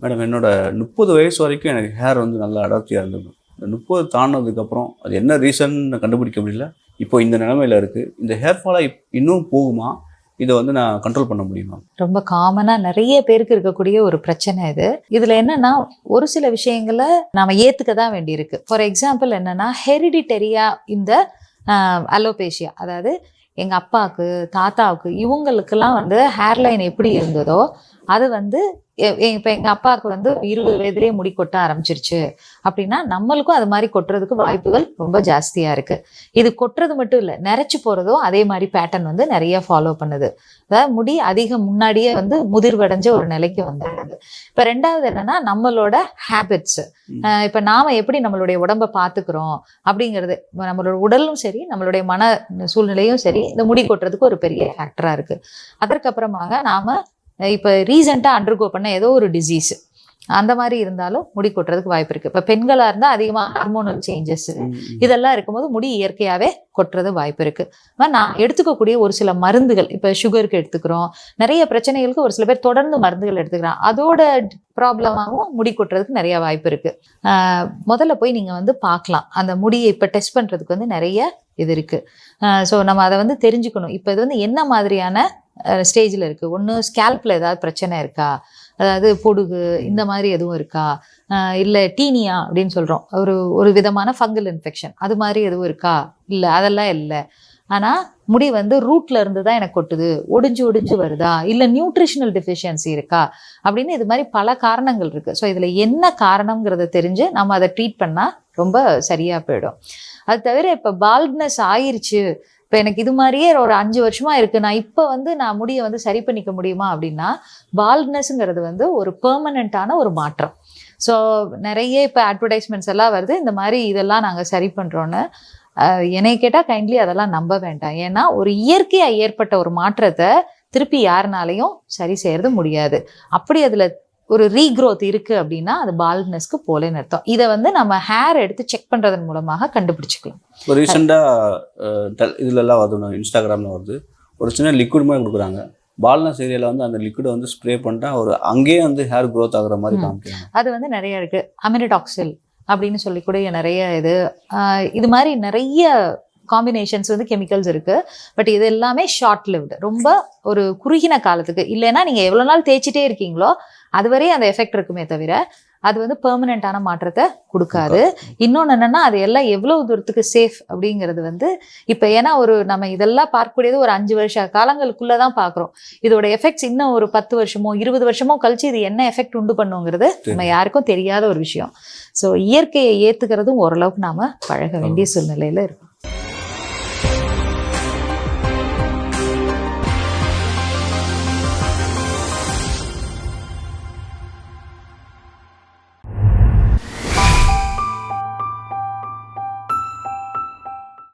Madam என்னோட 30 வயசு வரைக்கும் எனக்கு ஹேர் வந்து நல்லா அடர்த்தியாக இருந்தது. இந்த 30 தாண்டினதுக்கப்புறம் அது என்ன ரீசன் கண்டுபிடிக்க முடியல. இப்போ இந்த நிலைமையில இருக்குது. இந்த ஹேர் ஃபாலாக இன்னும் போகுமா? இதை வந்து நான் கண்ட்ரோல் பண்ண முடியுமா? ரொம்ப காமனாக நிறைய பேருக்கு இருக்கக்கூடிய ஒரு பிரச்சனை இது. இதில் என்னன்னா ஒரு சில விஷயங்களை நாம் ஏற்றுக்க தான் வேண்டியிருக்கு. ஃபார் எக்ஸாம்பிள் என்னன்னா ஹெரிடிட்டரியா இந்த அலோபேஷியா, அதாவது எங்கள் அப்பாவுக்கு தாத்தாவுக்கு இவங்களுக்கெல்லாம் வந்து ஹேர்லைன் எப்படி இருந்ததோ அது வந்து இப்போ எங்கள் அப்பாவுக்கு வந்து 20 வயதுலேயே முடி கொட்ட ஆரம்பிச்சிருச்சு அப்படின்னா நம்மளுக்கும் அது மாதிரி கொட்டுறதுக்கு வாய்ப்புகள் ரொம்ப ஜாஸ்தியாக இருக்குது. இது கொட்டுறது மட்டும் இல்லை, நிறச்சி போகிறதும் அதே மாதிரி பேட்டர்ன் வந்து நிறைய ஃபாலோ பண்ணுது. அதாவது முடி அதிகம் முன்னாடியே வந்து முதிர்வடைஞ்ச ஒரு நிலைக்கு வந்துடுது. இப்போ ரெண்டாவது என்னன்னா நம்மளோட ஹேபிட்ஸ். இப்போ நாம எப்படி நம்மளுடைய உடம்பை பார்த்துக்கிறோம் அப்படிங்கிறது, நம்மளோட உடலும் சரி நம்மளுடைய மன சூழ்நிலையும் சரி இந்த முடி கொட்டுறதுக்கு ஒரு பெரிய ஃபேக்டராக இருக்குது. அதற்கப்புறமாக நாம் இப்போ ரீசெண்டாக அண்டர்கோ பண்ண ஏதோ ஒரு டிசீஸ் அந்த மாதிரி இருந்தாலும் முடி கொட்டுறதுக்கு வாய்ப்பு இருக்குது. இப்போ பெண்களாக இருந்தால் அதிகமாக ஹார்மோனல் சேஞ்சஸ் இதெல்லாம் இருக்கும்போது முடி இயற்கையாகவே கொட்டுறது வாய்ப்பு இருக்குது. நான் எடுத்துக்கக்கூடிய ஒரு சில மருந்துகள், இப்போ சுகருக்கு எடுத்துக்கிறோம், நிறைய பிரச்சனைகளுக்கு ஒரு சில பேர் தொடர்ந்து மருந்துகள் எடுத்துக்கிறாங்க, அதோட ப்ராப்ளமாகவும் முடி கொட்டுறதுக்கு நிறைய வாய்ப்பு இருக்குது. முதல்ல போய் நீங்கள் வந்து பார்க்கலாம். அந்த முடியை இப்போ டெஸ்ட் பண்ணுறதுக்கு வந்து நிறைய இது இருக்குது. ஸோ நம்ம அதை வந்து தெரிஞ்சுக்கணும். இப்போ இது வந்து என்ன மாதிரியான ஸ்டேஜில் இருக்குது. ஒன்று ஸ்கேல்பில் ஏதாவது பிரச்சனை இருக்கா, அதாவது பொடுகு இந்த மாதிரி எதுவும் இருக்கா, இல்லை டீனியா அப்படின்னு சொல்கிறோம், ஒரு விதமான ஃபங்கல் இன்ஃபெக்ஷன் அது மாதிரி எதுவும் இருக்கா, இல்லை அதெல்லாம் இல்லை. ஆனால் முடி வந்து ரூட்ல இருந்து தான் எனக்கு கொட்டுது, ஒடிஞ்சு வருதா, இல்லை நியூட்ரிஷனல் டெஃபிஷியன்சி இருக்கா அப்படின்னு இது மாதிரி பல காரணங்கள் இருக்குது. ஸோ இதில் என்ன காரணங்கிறத தெரிஞ்சு நம்ம அதை ட்ரீட் பண்ணால் ரொம்ப சரியாக போயிடும். அது தவிர இப்போ பால்ட்னஸ் ஆயிடுச்சு, இப்போ எனக்கு இது மாதிரியே ஒரு 5 வருஷமா இருக்குது, நான் இப்போ வந்து நான் முடியை வந்து சரி பண்ணிக்க முடியுமா அப்படின்னா, பால்ட்னஸ்ங்கிறது வந்து ஒரு பெர்மனண்ட்டான ஒரு மாற்றம். ஸோ நிறைய இப்போ அட்வர்டைஸ்மெண்ட்ஸ் எல்லாம் வருது, இந்த மாதிரி இதெல்லாம் நாங்கள் சரி பண்ணுறோன்னு. என்னை கேட்டால் கைண்ட்லி அதெல்லாம் நம்ப வேண்டாம். ஏன்னா ஒரு இயற்கையாக ஏற்பட்ட ஒரு மாற்றத்தை திருப்பி யாருனாலையும் சரி செய்யறது முடியாது. அப்படி அதில் ஒரு ரீக்ரோத் இருக்குது அப்படின்னா அது பால்ட்னஸ்க்கு போலேன்னு அர்த்தம். இதை வந்து நம்ம ஹேர் எடுத்து செக் பண்ணுறதன் மூலமாக கண்டுபிடிச்சிக்கலாம். இப்போ ரீசெண்டாக இதுலலாம் வருது, இன்ஸ்டாகிராமில் வருது, ஒரு சின்ன லிக்விட் மாதிரி கொடுக்குறாங்க. பால்னஸ் ஏரியாவில் வந்து அந்த லிக்விடை வந்து ஸ்ப்ரே பண்ணிட்டா அங்கேயே வந்து ஹேர் க்ரோத் ஆகுற மாதிரி காமிக்கிறாங்க. அது வந்து நிறைய இருக்குது. அமினடாக்சில் அப்படின்னு சொல்லிக்கூடிய நிறைய இது மாதிரி நிறைய காம்பினேஷன்ஸ் வந்து கெமிக்கல்ஸ் இருக்குது. பட் இது எல்லாமே ஷார்ட் லிவ்டு, ரொம்ப ஒரு குறுகின காலத்துக்கு. இல்லைன்னா நீங்கள் எவ்வளோ நாள் தேய்ச்சிட்டே இருக்கீங்களோ அதுவரை அந்த எஃபெக்ட் இருக்குமே தவிர அது வந்து பெர்மனெண்ட்டான மாற்றத்தை கொடுக்காது. இன்னொன்று என்னென்னா அது எல்லாம் எவ்வளோ தூரத்துக்கு சேஃப் அப்படிங்கிறது வந்து இப்போ ஏன்னா நம்ம இதெல்லாம் பார்க்கக்கூடியது ஒரு 5 வருஷ காலங்களுக்குள்ளே தான் பார்க்குறோம். இதோட எஃபெக்ட்ஸ் இன்னும் ஒரு 10 வருஷமோ 20 வருஷமோ கழிச்சு இது என்ன எஃபெக்ட் உண்டு பண்ணுங்கிறது நம்ம யாருக்கும் தெரியாத ஒரு விஷயம். ஸோ இயற்கையை ஏற்றுக்கிறதும் ஓரளவுக்கு நாம் பழக வேண்டிய சூழ்நிலையில் இருக்கும்.